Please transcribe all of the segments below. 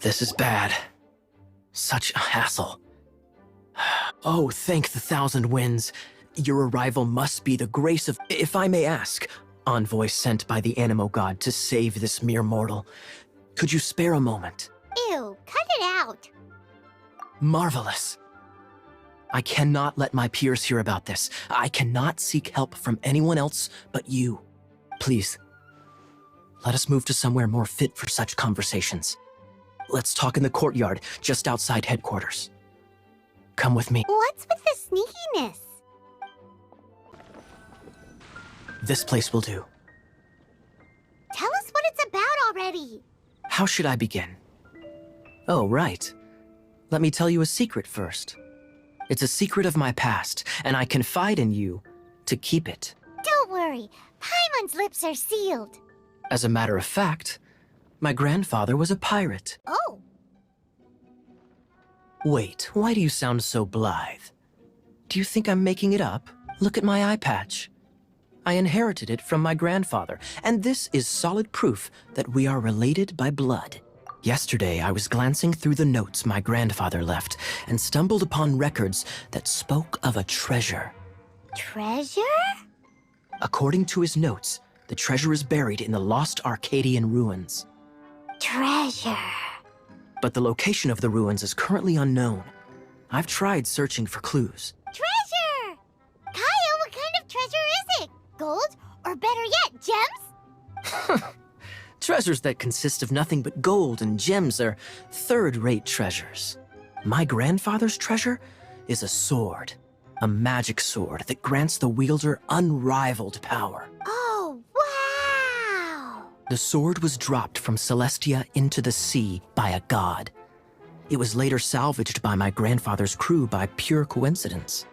This is bad. Such a hassle. Oh, thank the thousand winds. Your arrival must be the grace of, if I may ask, envoy sent by the Animo God to save this mere mortal. Could you spare a moment? Ew, cut it out. Marvelous. I cannot let my peers hear about this. I cannot seek help from anyone else but you. Please, let us move to somewhere more fit for such conversations. Let's talk in the courtyard, just outside headquarters. Come with me. What's with the sneakiness? This place will do. Tell us what it's about already. How should I begin? Oh, right. Let me tell you a secret first. It's a secret of my past, and I confide in you to keep it. Don't worry, Paimon's lips are sealed. As a matter of fact, my grandfather was a pirate. Oh. Wait, why do you sound so blithe? Do you think I'm making it up? Look at my eye patch. I inherited it from my grandfather, and this is solid proof that we are related by blood. Yesterday, I was glancing through the notes my grandfather left and stumbled upon records that spoke of a treasure. Treasure? According to his notes, the treasure is buried in the lost Arcadian ruins. Treasure. But the location of the ruins is currently unknown. I've tried searching for clues. Treasure! Kaya, what kind of treasure is it? Gold? Or better yet, gems? Treasures that consist of nothing but gold and gems are third-rate treasures. My grandfather's treasure is a sword. A magic sword that grants the wielder unrivaled power. Oh, wow! The sword was dropped from Celestia into the sea by a god. It was later salvaged by my grandfather's crew by pure coincidence.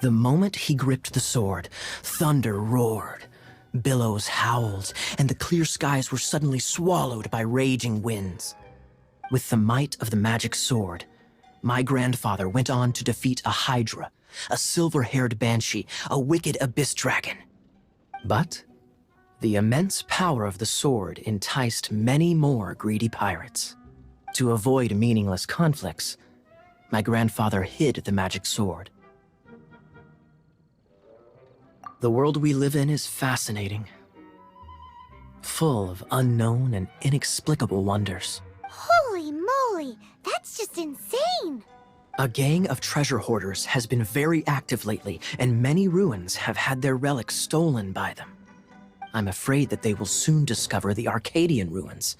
The moment he gripped the sword, thunder roared, billows howled, and the clear skies were suddenly swallowed by raging winds. With the might of the magic sword, my grandfather went on to defeat a hydra, a silver-haired banshee, a wicked abyss dragon. But the immense power of the sword enticed many more greedy pirates. To avoid meaningless conflicts, my grandfather hid the magic sword. The world we live in is fascinating, full of unknown and inexplicable wonders. Holy moly, that's just insane! A gang of treasure hoarders has been very active lately, and many ruins have had their relics stolen by them. I'm afraid that they will soon discover the Arcadian ruins,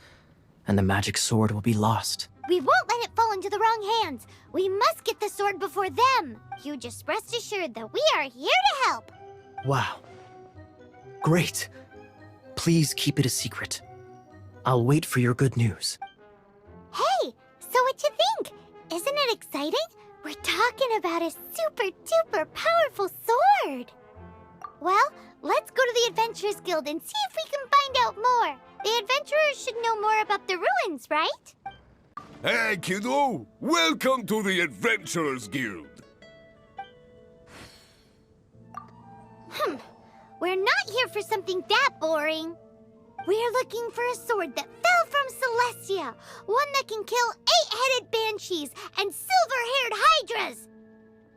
and the magic sword will be lost. We won't let it fall into the wrong hands. We must get the sword before them. You just rest assured that we are here to help. Wow. Great. Please keep it a secret. I'll wait for your good news. Hey, so what you think? Isn't it exciting? We're talking about a super-duper powerful sword. Well, let's go to the Adventurers Guild and see if we can find out more. The adventurers should know more about the ruins, right? Hey, kiddo! Welcome to the Adventurers Guild! We're not here for something that boring. We're looking for a sword that fell from Celestia. One that can kill 8-headed banshees and silver-haired hydras.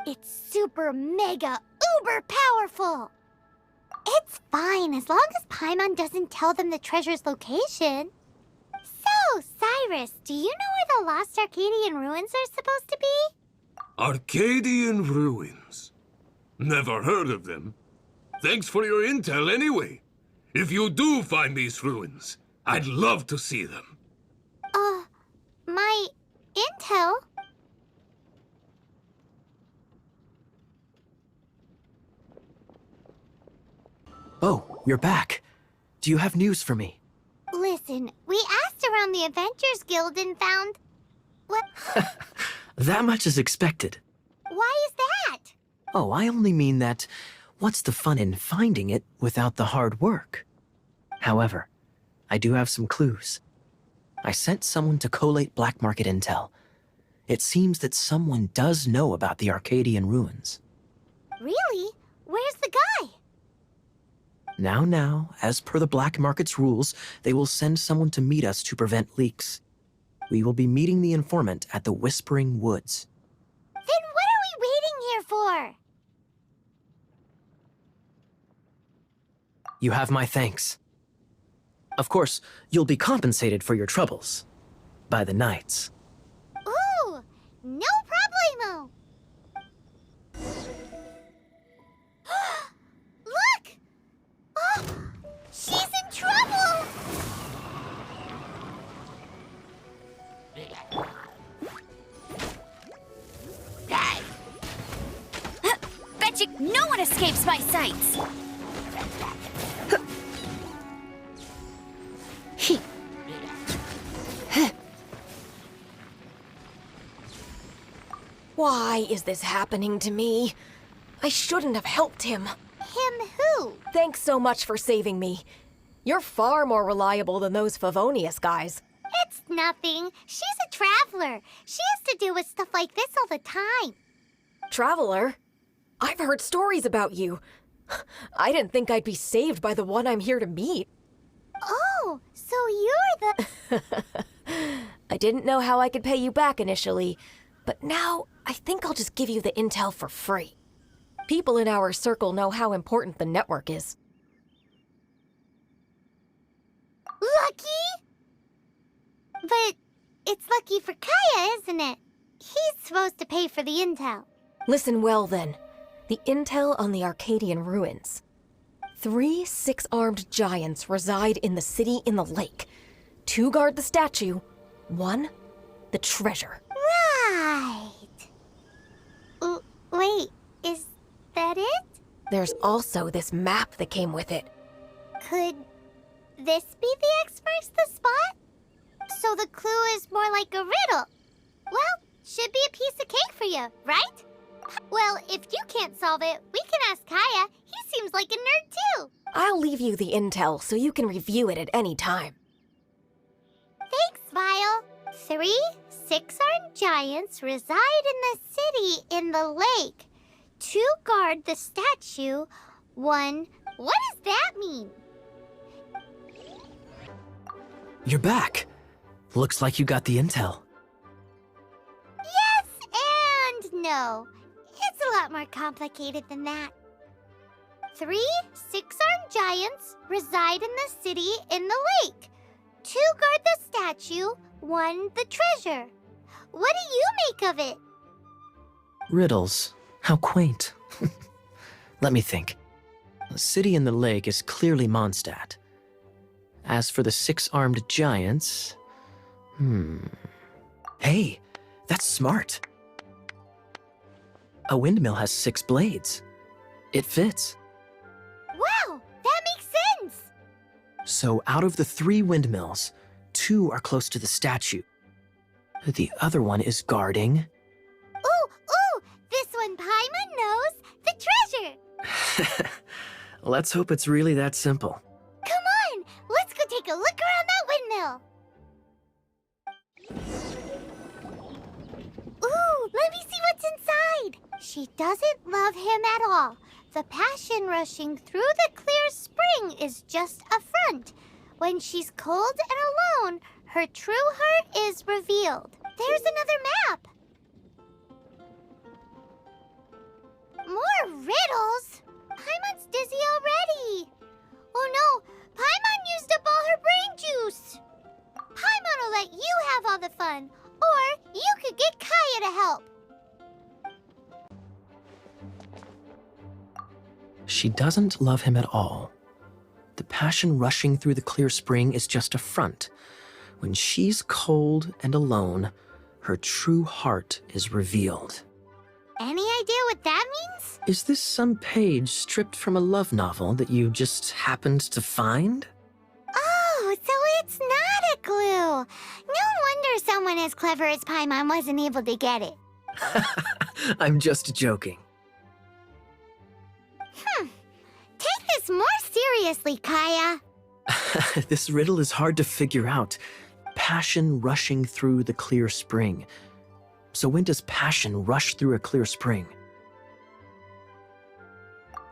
It's super mega uber powerful. It's fine as long as Paimon doesn't tell them the treasure's location. So, Cyrus, do you know where the lost Arcadian ruins are supposed to be? Arcadian ruins? Never heard of them. Thanks for your intel anyway. If you do find these ruins, I'd love to see them. My intel? Oh, you're back. Do you have news for me? Listen, we asked around the Adventurers Guild and found... What? That much is expected. Why is that? Oh, I only mean that what's the fun in finding it without the hard work? However, I do have some clues. I sent someone to collate black market intel. It seems that someone does know about the Arcadian ruins. Really? Where's the guy? Now, as per the black market's rules, they will send someone to meet us to prevent leaks. We will be meeting the informant at the Whispering Woods. Then what are we waiting here for? You have my thanks. Of course, you'll be compensated for your troubles by the knights. Ooh, no problemo. Look! Oh, she's in trouble! Bet you no one escapes my sights! Why is this happening to me? I shouldn't have helped him. Him who? Thanks so much for saving me. You're far more reliable than those Favonius guys. It's nothing. She's a traveler. She has to deal with stuff like this all the time. Traveler? I've heard stories about you. I didn't think I'd be saved by the one I'm here to meet. Oh, so you're the... I didn't know how I could pay you back initially, but now I think I'll just give you the intel for free. People in our circle know how important the network is. Lucky? But it's lucky for Kaya, isn't it? He's supposed to pay for the intel. Listen well, then. The intel on the Arcadian ruins. 3 6-armed giants reside in the city in the lake. 2 guard the statue, 1 the treasure. Right. Wait, is that it? There's also this map that came with it. Could this be the X marks the spot? So the clue is more like a riddle. Well, should be a piece of cake for you, right? Well, if you can't solve it, we can ask Kaya. He seems like a nerd too. I'll leave you the intel so you can review it at any time. Thanks, Vile. 3 6-armed giants reside in the city in the lake. 2 guard the statue. 1... What does that mean? You're back. Looks like you got the intel. Yes and no. It's a lot more complicated than that. 3 6-armed giants reside in the city in the lake. 2 guard the statue, 1 the treasure. What do you make of it? Riddles. How quaint. Let me think. The city in the lake is clearly Mondstadt. As for the 6-armed giants... Hey, that's smart. A windmill has 6 blades. It fits. Wow, that makes sense. So out of the 3 windmills, 2 are close to the statue. The other one is guarding... Ooh, this one Paimon knows, the treasure. Let's hope it's really that simple. Come on, let's go take a look around that windmill. Ooh, let me see what's inside. She doesn't love him at all. The passion rushing through the clear spring is just a front. When she's cold and alone, her true heart is revealed. There's another map. More riddles? Paimon's dizzy already. Oh no, Paimon used up all her brain juice. Paimon will let you have all the fun, or you could get Kaya to help. She doesn't love him at all. The passion rushing through the clear spring is just a front. When she's cold and alone, her true heart is revealed. Any idea what that means? Is this some page stripped from a love novel that you just happened to find? Oh, so it's not a clue. No wonder someone as clever as Paimon wasn't able to get it. I'm just joking. Take this more seriously, Kaya. This riddle is hard to figure out. Passion rushing through the clear spring. So when does passion rush through a clear spring?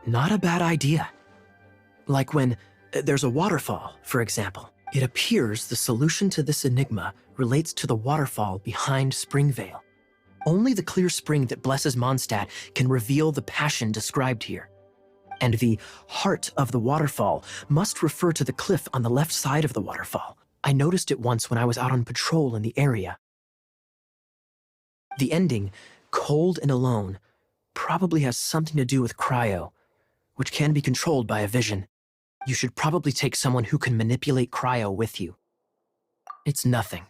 Not a bad idea. Like when there's a waterfall, for example. It appears the solution to this enigma relates to the waterfall behind Springvale. Only the clear spring that blesses Mondstadt can reveal the passion described here. And the heart of the waterfall must refer to the cliff on the left side of the waterfall. I noticed it once when I was out on patrol in the area. The ending, cold and alone, probably has something to do with cryo, which can be controlled by a vision. You should probably take someone who can manipulate cryo with you. It's nothing.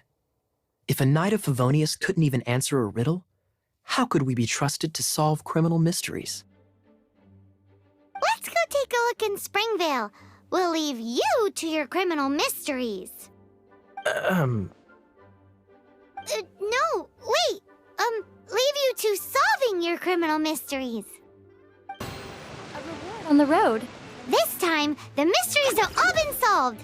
If a knight of Favonius couldn't even answer a riddle, how could we be trusted to solve criminal mysteries? Let's go take a look in Springvale. We'll leave you to your criminal mysteries. Um, No, wait. Leave you to solving your criminal mysteries. On the road. This time, the mysteries have all been solved.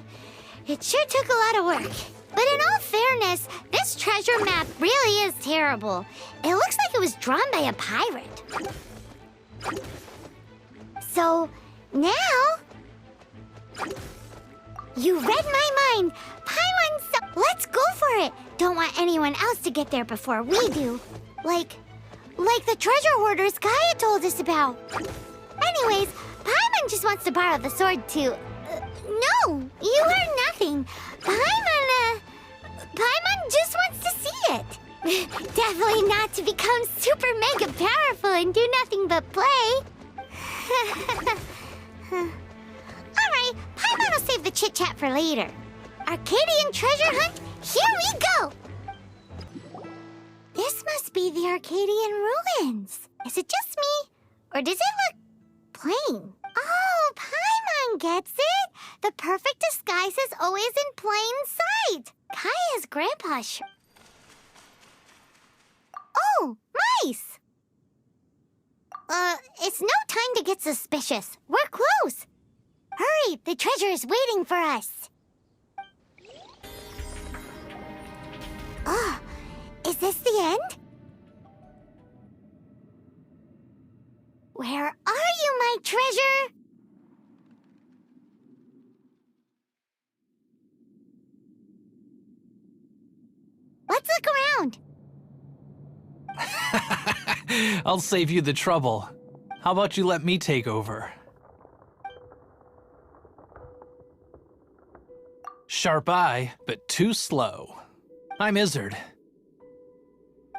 It sure took a lot of work. But in all fairness, this treasure map really is terrible. It looks like it was drawn by a pirate. So, now... You read my mind. Let's go for it. Don't want anyone else to get there before we do. Like the treasure hoarders Gaia told us about. Anyways, Paimon just wants to borrow the sword to... no, you heard nothing. Paimon just wants to see it. Definitely not to become super mega powerful and do nothing but play. Alright, Paimon will save the chit-chat for later. Arcadian treasure hunt, here we go! This must be the Arcadian ruins. Is it just me? Or does it look plain? Oh, Paimon gets it! The perfect disguise is always in plain sight! Kaya's grandpa Oh, mice! It's no time to get suspicious. We're close! Hurry, the treasure is waiting for us! Oh, is this the end? Where are you, my treasure? Let's look around. I'll save you the trouble. How about you let me take over? Sharp eye, but too slow. I'm Izzard.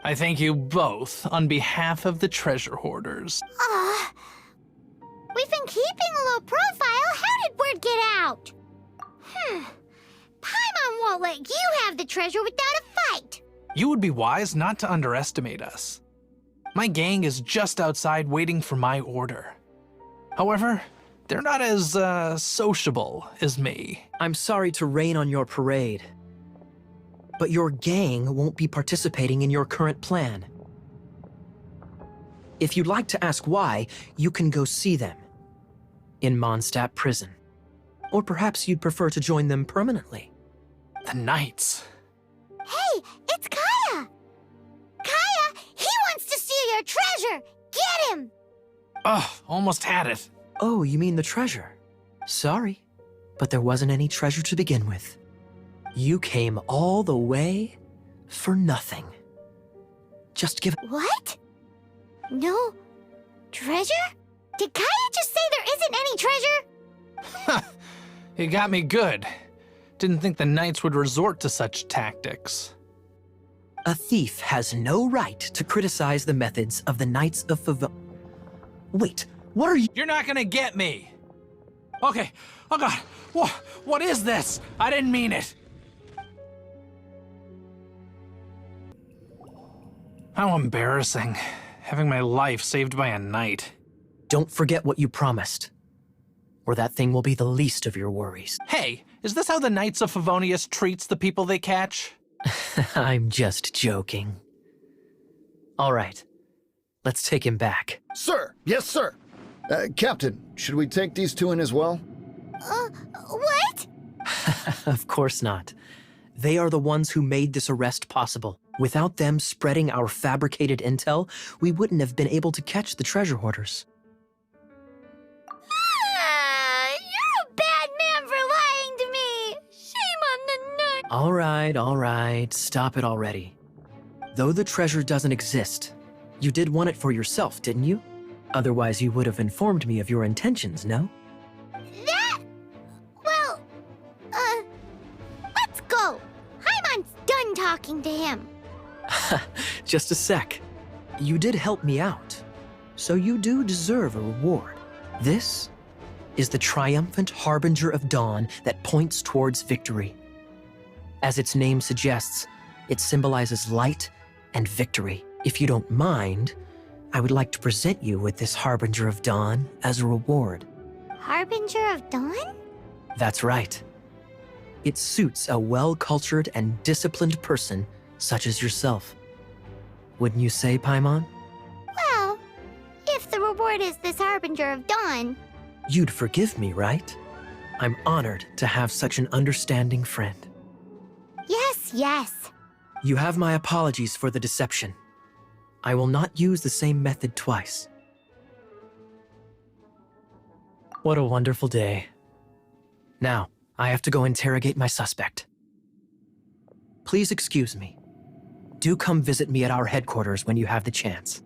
I thank you both on behalf of the treasure hoarders. We've been keeping a low profile. How did word get out? Paimon won't let you have the treasure without a fight. You would be wise not to underestimate us. My gang is just outside waiting for my order. However, they're not as, sociable as me. I'm sorry to rain on your parade, but your gang won't be participating in your current plan. If you'd like to ask why, you can go see them in Mondstadt prison. Or perhaps you'd prefer to join them permanently. The Knights. Hey, it's Kaya! Kaya, he wants to steal your treasure! Get him! Ugh, almost had it. Oh, you mean the treasure? Sorry, but there wasn't any treasure to begin with. You came all the way for nothing. Just give... What? No treasure? Did Kaya just say there isn't any treasure? You got me good. Didn't think the Knights would resort to such tactics. A thief has no right to criticize the methods of the Knights of Wait, what are you... You're not gonna get me! Okay, oh god, what is this? I didn't mean it! How embarrassing, having my life saved by a knight. Don't forget what you promised, or that thing will be the least of your worries. Hey, is this how the Knights of Favonius treats the people they catch? I'm just joking. All right, let's take him back. Sir! Yes, sir! Captain, should we take these two in as well? What? Of course not. They are the ones who made this arrest possible. Without them spreading our fabricated intel, we wouldn't have been able to catch the treasure hoarders. You're a bad man for lying to me. Shame on the nut. All right, stop it already. Though the treasure doesn't exist, you did want it for yourself, didn't you? Otherwise, you would have informed me of your intentions, no? That... Well, let's go. Paimon's done talking to him. Just a sec. You did help me out, so you do deserve a reward. This is the triumphant harbinger of dawn that points towards victory. As its name suggests, it symbolizes light and victory. If you don't mind, I would like to present you with this harbinger of dawn as a reward. Harbinger of Dawn? That's right. It suits a well-cultured and disciplined person such as yourself. Wouldn't you say, Paimon? Well, if the reward is this Harbinger of Dawn... You'd forgive me, right? I'm honored to have such an understanding friend. Yes. You have my apologies for the deception. I will not use the same method twice. What a wonderful day. Now, I have to go interrogate my suspect. Please excuse me. Do come visit me at our headquarters when you have the chance.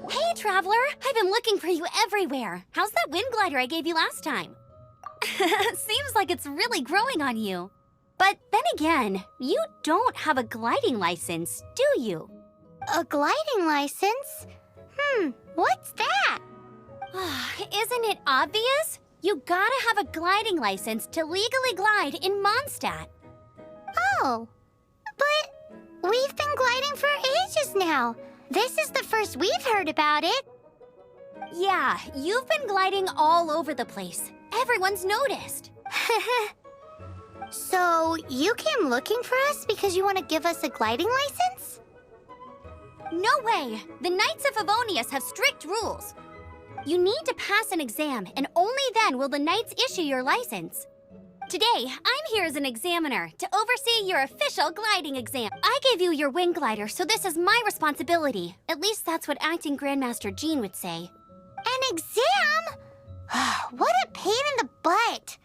Hey, Traveler! I've been looking for you everywhere. How's that wind glider I gave you last time? Seems like it's really growing on you. But then again, you don't have a gliding license, do you? A gliding license? What's that? Isn't it obvious? You gotta have a gliding license to legally glide in Mondstadt. Oh, but we've been gliding for ages now. This is the first we've heard about it. Yeah, you've been gliding all over the place. Everyone's noticed. So, you came looking for us because you want to give us a gliding license? No way! The Knights of Favonius have strict rules. You need to pass an exam, and only then will the Knights issue your license. Today, I'm here as an examiner to oversee your official gliding exam. I gave you your wing glider, so this is my responsibility. At least that's what Acting Grandmaster Jean would say. An exam? What a pain in the butt.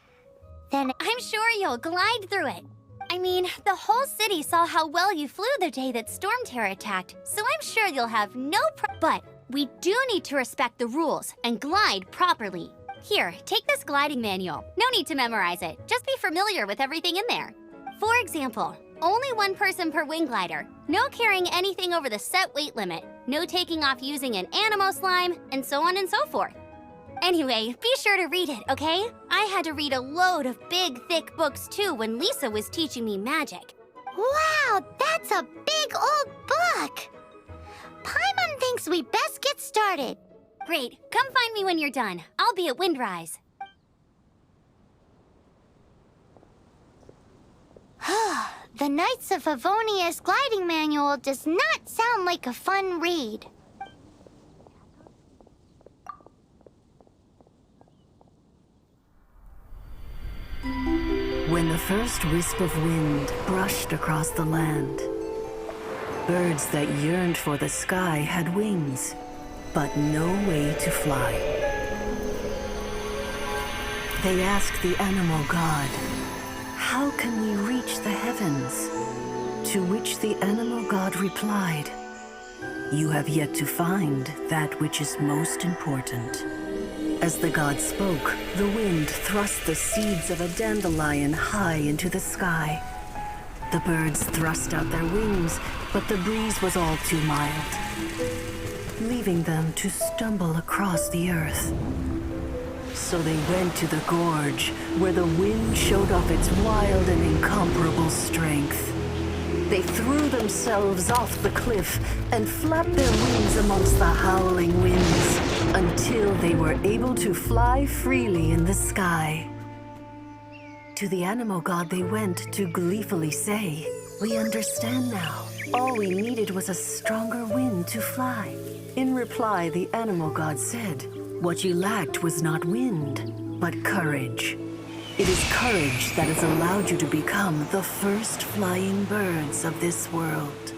Then I'm sure you'll glide through it. I mean, the whole city saw how well you flew the day that Storm Terror attacked, so I'm sure you'll have no But we do need to respect the rules and glide properly. Here, take this gliding manual. No need to memorize it. Just be familiar with everything in there. For example, only one person per wing glider. No carrying anything over the set weight limit. No taking off using an animo slime, and so on and so forth. Anyway, be sure to read it, okay? I had to read a load of big, thick books too when Lisa was teaching me magic. wow, that's a big old book. Paimon thinks we best get started. Great, come find me when you're done. I'll be at Windrise. The Knights of Favonius gliding manual does not sound like a fun read. When the first wisp of wind brushed across the land, birds that yearned for the sky had wings, but no way to fly. They asked the animal god, "How can we reach the heavens?" To which the animal god replied, "You have yet to find that which is most important." As the god spoke, the wind thrust the seeds of a dandelion high into the sky. The birds thrust out their wings, but the breeze was all too mild, leaving them to stumble across the earth. So they went to the gorge, where the wind showed off its wild and incomparable strength. They threw themselves off the cliff and flapped their wings amongst the howling winds until they were able to fly freely in the sky. To the animal god they went to gleefully say, "We understand now. All we needed was a stronger wind to fly." In reply, the animal god said, "What you lacked was not wind, but courage. It is courage that has allowed you to become the first flying birds of this world."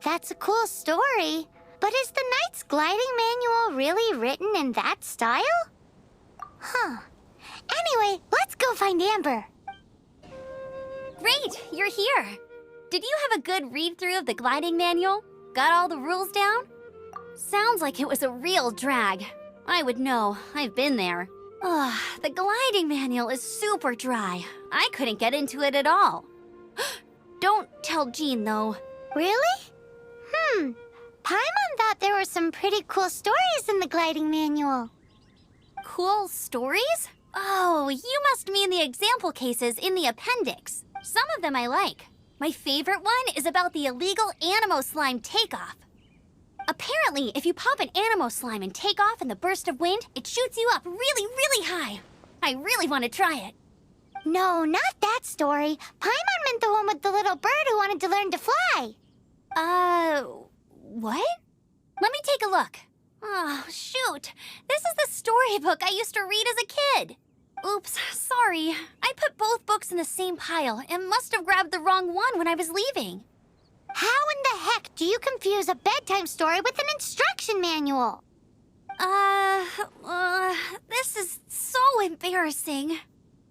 That's a cool story. But is the Knight's gliding manual really written in that style? Huh. Anyway, let's go find Amber. Great, you're here. Did you have a good read-through of the gliding manual? Got all the rules down? Sounds like it was a real drag. I would know. I've been there. Ugh, the gliding manual is super dry. I couldn't get into it at all. Don't tell Jean, though. Really? Paimon thought there were some pretty cool stories in the gliding manual. Cool stories? Oh, you must mean the example cases in the appendix. Some of them I like. My favorite one is about the illegal Animo Slime takeoff. Apparently, if you pop an Animo Slime and take off in the burst of wind, it shoots you up really, really high. I really want to try it. No, not that story. Paimon meant the one with the little bird who wanted to learn to fly. What? Let me take a look. Oh, shoot. This is the storybook I used to read as a kid. Oops, sorry. I put both books in the same pile and must have grabbed the wrong one when I was leaving. How in the heck do you confuse a bedtime story with an instruction manual? This is so embarrassing.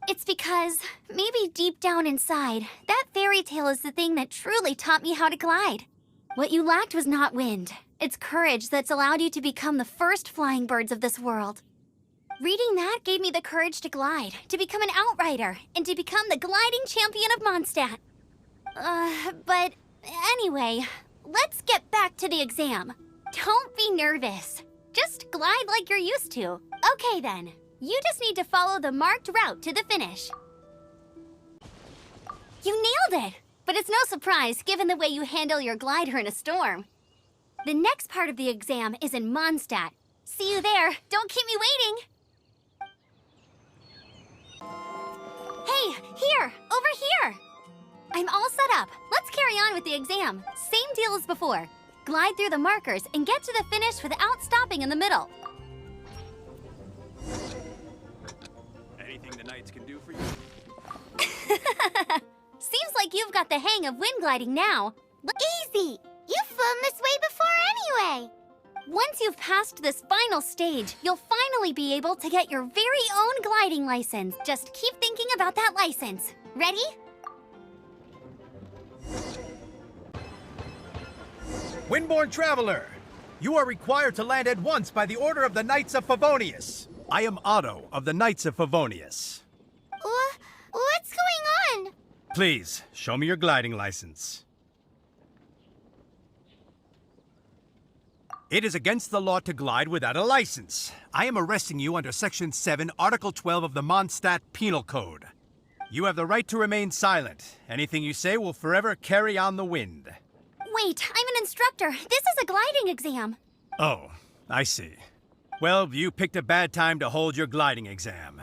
It's because, maybe deep down inside, that fairy tale is the thing that truly taught me how to glide. What you lacked was not wind. It's courage that's allowed you to become the first flying birds of this world. Reading that gave me the courage to glide, to become an outrider, and to become the gliding champion of Mondstadt. But anyway, let's get back to the exam. Don't be nervous. Just glide like you're used to. Okay then, you just need to follow the marked route to the finish. You nailed it! But it's no surprise given the way you handle your glider in a storm. The next part of the exam is in Mondstadt. See you there. Don't keep me waiting. Hey, here, over here. I'm all set up. Let's carry on with the exam. Same deal as before. Glide through the markers and get to the finish without stopping in the middle. Anything the Knights can do for you? Seems like you've got the hang of wind gliding now. Easy! You've flown this way before anyway! Once you've passed this final stage, you'll finally be able to get your very own gliding license. Just keep thinking about that license. Ready? Windborne Traveler, you are required to land at once by the order of the Knights of Favonius. I am Otto of the Knights of Favonius. What's going on? Please, show me your gliding license. It is against the law to glide without a license. I am arresting you under Section 7, Article 12 of the Mondstadt Penal Code. You have the right to remain silent. Anything you say will forever carry on the wind. Wait, I'm an instructor. This is a gliding exam. Oh, I see. Well, you picked a bad time to hold your gliding exam.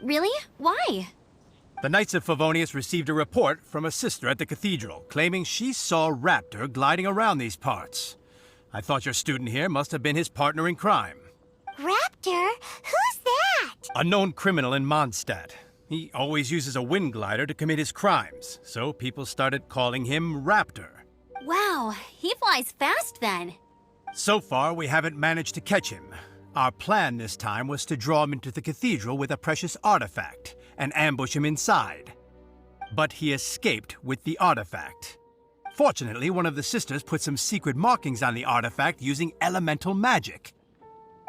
Really? Why? The Knights of Favonius received a report from a sister at the cathedral claiming she saw Raptor gliding around these parts. I thought your student here must have been his partner in crime. Raptor? Who's that? A known criminal in Mondstadt. He always uses a wind glider to commit his crimes, so people started calling him Raptor. Wow, he flies fast then. So far, we haven't managed to catch him. Our plan this time was to draw him into the cathedral with a precious artifact and ambush him inside. But he escaped with the artifact. Fortunately, one of the sisters put some secret markings on the artifact using elemental magic.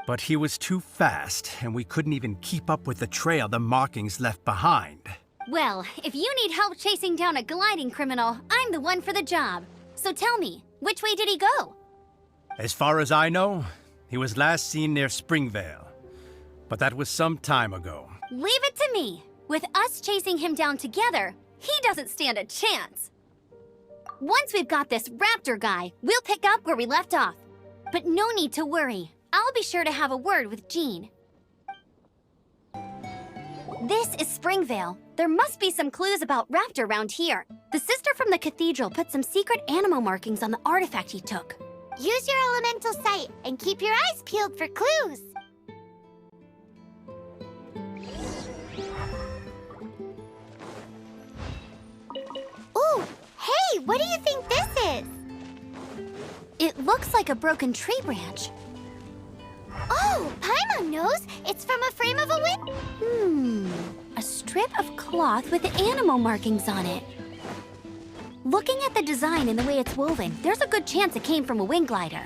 But he was too fast, and we couldn't even keep up with the trail the markings left behind. Well, if you need help chasing down a gliding criminal, I'm the one for the job. So tell me, which way did he go? As far as I know, he was last seen near Springvale. But that was some time ago. Leave it to me. With us chasing him down together, he doesn't stand a chance. Once we've got this Raptor guy, we'll pick up where we left off. But no need to worry. I'll be sure to have a word with Jean. This is Springvale. There must be some clues about Raptor around here. The sister from the cathedral put some secret animal markings on the artifact he took. Use your elemental sight and keep your eyes peeled for clues. Ooh, hey, what do you think this is? It looks like a broken tree branch. Oh, Paimon knows. It's from a frame of a wind. A strip of cloth with animal markings on it. Looking at the design and the way it's woven, there's a good chance it came from a wing glider.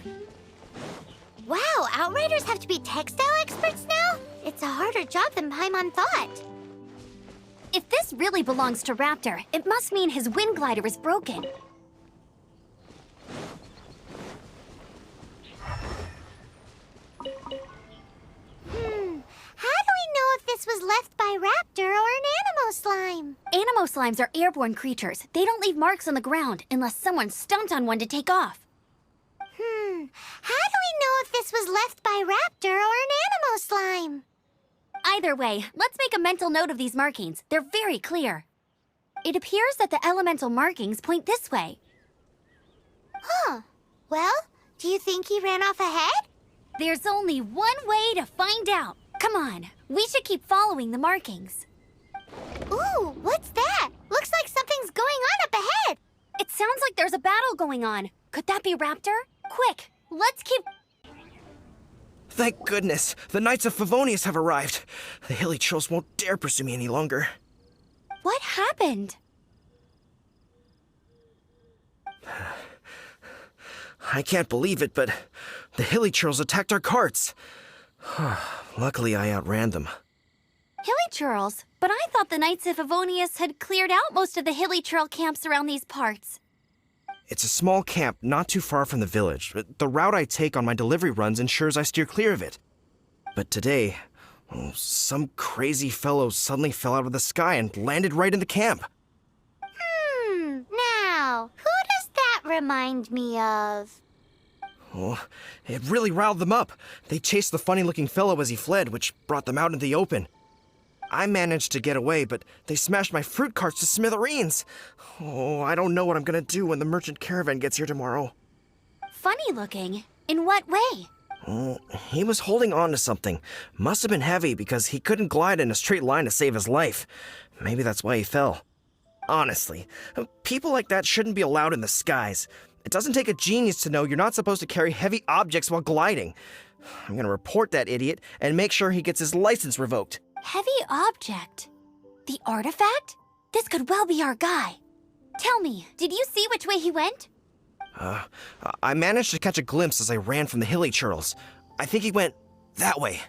Wow, Outriders have to be textile experts now? It's a harder job than Paimon thought. If this really belongs to Raptor, it must mean his wind glider is broken. How do we know if this was left by Raptor or an Animo slime? Animo slimes are airborne creatures. They don't leave marks on the ground unless someone stomped on one to take off. How do we know if this was left by Raptor or an Animo slime? Either way, let's make a mental note of these markings. They're very clear. It appears that the elemental markings point this way. Well, do you think he ran off ahead? There's only one way to find out. Come on, we should keep following the markings. Ooh, what's that? Looks like something's going on up ahead. It sounds like there's a battle going on. Could that be Raptor? Quick, let's keep... Thank goodness, the Knights of Favonius have arrived. The hilly trolls won't dare pursue me any longer. What happened? I can't believe it, but the hilly trolls attacked our carts. Luckily, I outran them. Hilly churls? But I thought the Knights of Favonius had cleared out most of the hilly churl camps around these parts. It's a small camp not too far from the village. The route I take on my delivery runs ensures I steer clear of it. But today, some crazy fellow suddenly fell out of the sky and landed right in the camp. Now, who does that remind me of? Oh, it really riled them up. They chased the funny-looking fellow as he fled, which brought them out into the open. I managed to get away, but they smashed my fruit carts to smithereens. Oh, I don't know what I'm gonna do when the merchant caravan gets here tomorrow. Funny looking? In what way? Oh, he was holding on to something. Must have been heavy because he couldn't glide in a straight line to save his life. Maybe that's why he fell. Honestly, people like that shouldn't be allowed in the skies. It doesn't take a genius to know you're not supposed to carry heavy objects while gliding. I'm gonna report that idiot and make sure he gets his license revoked. Heavy object? The artifact? This could well be our guy. Tell me, did you see which way he went? I managed to catch a glimpse as I ran from the hilly churls. I think he went that way.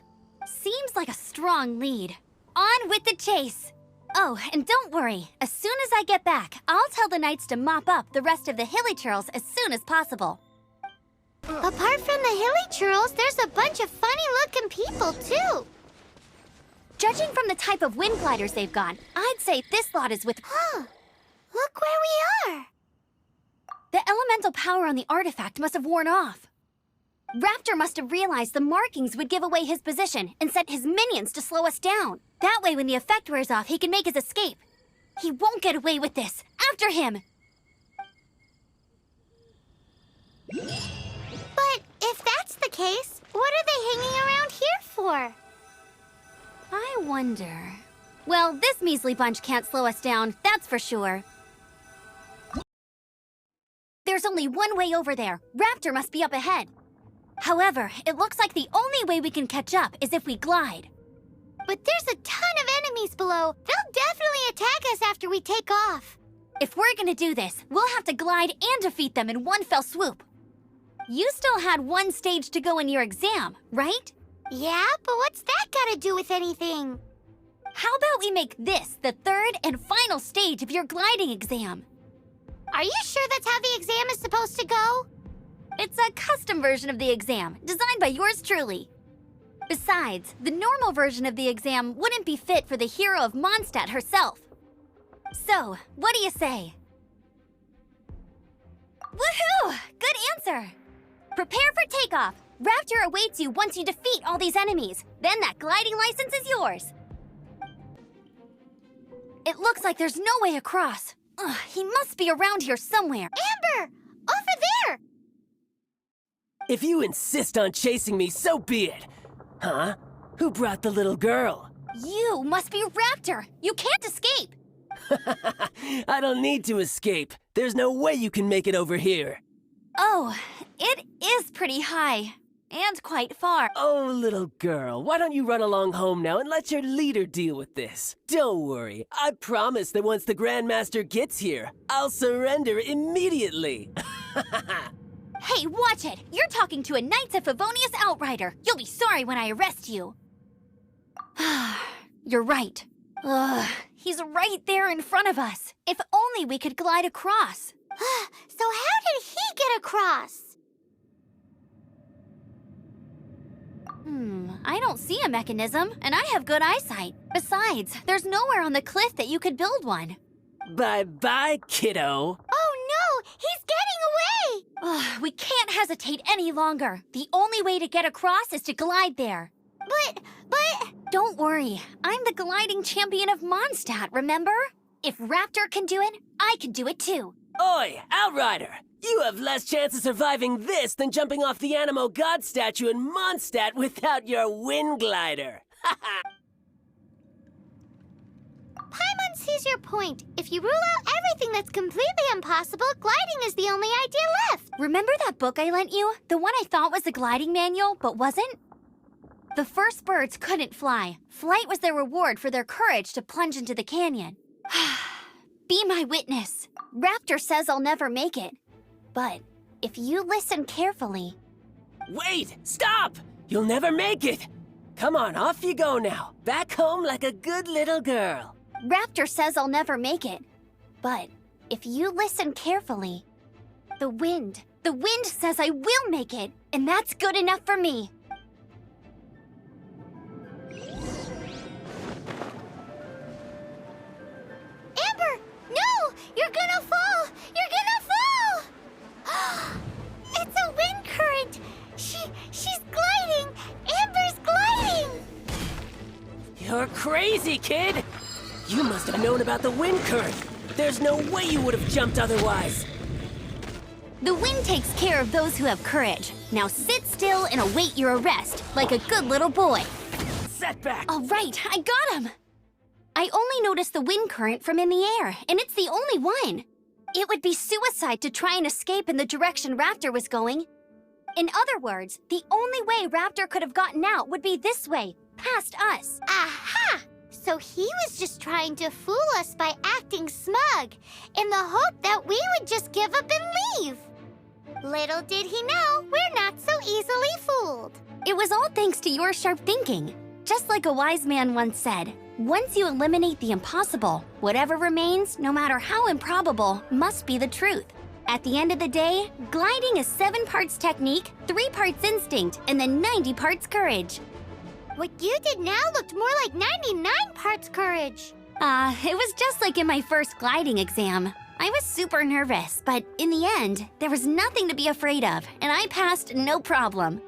Seems like a strong lead. On with the chase! Oh, and don't worry. As soon as I get back, I'll tell the knights to mop up the rest of the hilly churls as soon as possible. Apart from the hilly churls, there's a bunch of funny-looking people, too. Judging from the type of wind gliders they've got, I'd say this lot is with... Look where we are. The elemental power on the artifact must have worn off. Raptor must have realized the markings would give away his position and sent his minions to slow us down. That way, when the effect wears off, he can make his escape. He won't get away with this. After him! But if that's the case, what are they hanging around here for? I wonder... Well, this measly bunch can't slow us down, that's for sure. There's only one way over there. Raptor must be up ahead. However, it looks like the only way we can catch up is if we glide. But there's a ton of enemies below. They'll definitely attack us after we take off. If we're gonna do this, we'll have to glide and defeat them in one fell swoop. You still had one stage to go in your exam, right? Yeah, but what's that gotta do with anything? How about we make this the third and final stage of your gliding exam? Are you sure that's how the exam is supposed to go? It's a custom version of the exam, designed by yours truly. Besides, the normal version of the exam wouldn't be fit for the hero of Mondstadt herself. So, what do you say? Woohoo! Good answer! Prepare for takeoff. Raptor awaits you once you defeat all these enemies. Then that gliding license is yours. It looks like there's no way across. Ugh, he must be around here somewhere. Amber! Over there! If you insist on chasing me, so be it. Huh? Who brought the little girl? You must be Raptor. You can't escape. I don't need to escape. There's no way you can make it over here. Oh, it is pretty high. And quite far. Oh, little girl, why don't you run along home now and let your leader deal with this? Don't worry, I promise that once the Grandmaster gets here, I'll surrender immediately. Hey, watch it! You're talking to a Knights of Favonius outrider. You'll be sorry when I arrest you. You're right. Ugh, he's right there in front of us. If only we could glide across. So how did he get across? I don't see a mechanism, and I have good eyesight. Besides, there's nowhere on the cliff that you could build one. Bye-bye, kiddo. Oh no, he's getting away! Ugh, we can't hesitate any longer. The only way to get across is to glide there. But... Don't worry, I'm the gliding champion of Mondstadt, remember? If Raptor can do it, I can do it too. Oi, Outrider! You have less chance of surviving this than jumping off the Animo God statue in Mondstadt without your wind glider. Paimon sees your point. If you rule out everything that's completely impossible, gliding is the only idea left. Remember that book I lent you? The one I thought was the gliding manual, but wasn't? The first birds couldn't fly. Flight was their reward for their courage to plunge into the canyon. Be my witness. Raptor says I'll never make it. But if you listen carefully... Wait! Stop! You'll never make it! Come on, off you go now. Back home like a good little girl. Raptor says I'll never make it. But if you listen carefully... The wind says I will make it, and that's good enough for me. Amber! No! You're gonna fall! You're gonna fall! It's a wind current! She's gliding! Amber's gliding! You're crazy, kid! You must have known about the wind current. There's no way you would have jumped otherwise. The wind takes care of those who have courage. Now sit still and await your arrest, like a good little boy. Setback! All right, I got him! I only noticed the wind current from in the air, and it's the only one. It would be suicide to try and escape in the direction Raptor was going. In other words, the only way Raptor could have gotten out would be this way, past us. Aha! So he was just trying to fool us by acting smug, in the hope that we would just give up and leave. Little did he know, we're not so easily fooled. It was all thanks to your sharp thinking. Just like a wise man once said, once you eliminate the impossible, whatever remains, no matter how improbable, must be the truth. At the end of the day, gliding is 7 parts technique, 3 parts instinct, and then 90 parts courage. What you did now looked more like 99 parts courage. It was just like in my first gliding exam. I was super nervous, but in the end, there was nothing to be afraid of, and I passed no problem.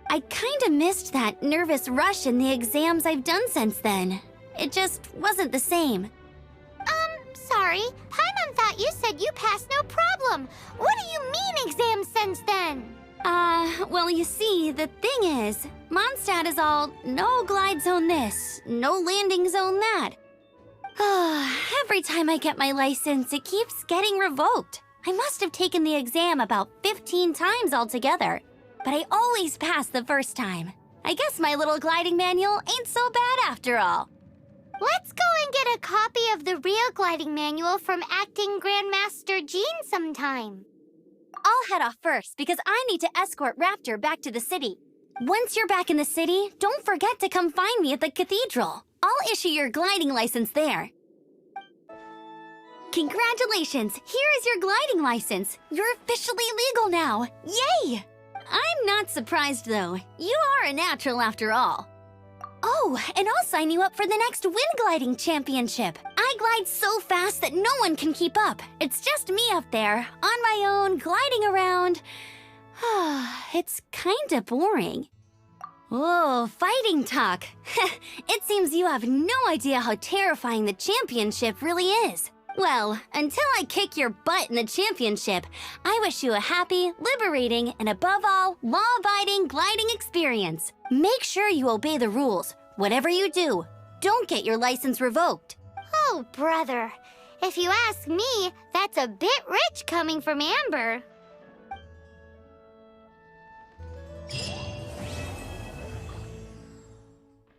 I kinda missed that nervous rush in the exams I've done since then. It just wasn't the same. Sorry. Paimon thought you said you passed no problem. What do you mean exams since then? Well, you see, the thing is, Mondstadt is all no glide zone this, no landing zone that. Every time I get my license, it keeps getting revoked. I must have taken the exam about 15 times altogether, but I always pass the first time. I guess my little gliding manual ain't so bad after all. Let's go and get a copy of the real gliding manual from Acting Grandmaster Jean sometime. I'll head off first because I need to escort Raptor back to the city. Once you're back in the city, don't forget to come find me at the cathedral. I'll issue your gliding license there. Congratulations! Here is your gliding license. You're officially legal now. Yay! I'm not surprised, though. You are a natural after all. Oh, and I'll sign you up for the next wind gliding championship. I glide so fast that no one can keep up. It's just me up there, on my own, gliding around. It's kinda boring. Oh, fighting talk. It seems you have no idea how terrifying the championship really is. Well, until I kick your butt in the championship, I wish you a happy, liberating, and above all, law-abiding gliding experience. Make sure you obey the rules. Whatever you do, don't get your license revoked. Oh, brother. If you ask me, that's a bit rich coming from Amber.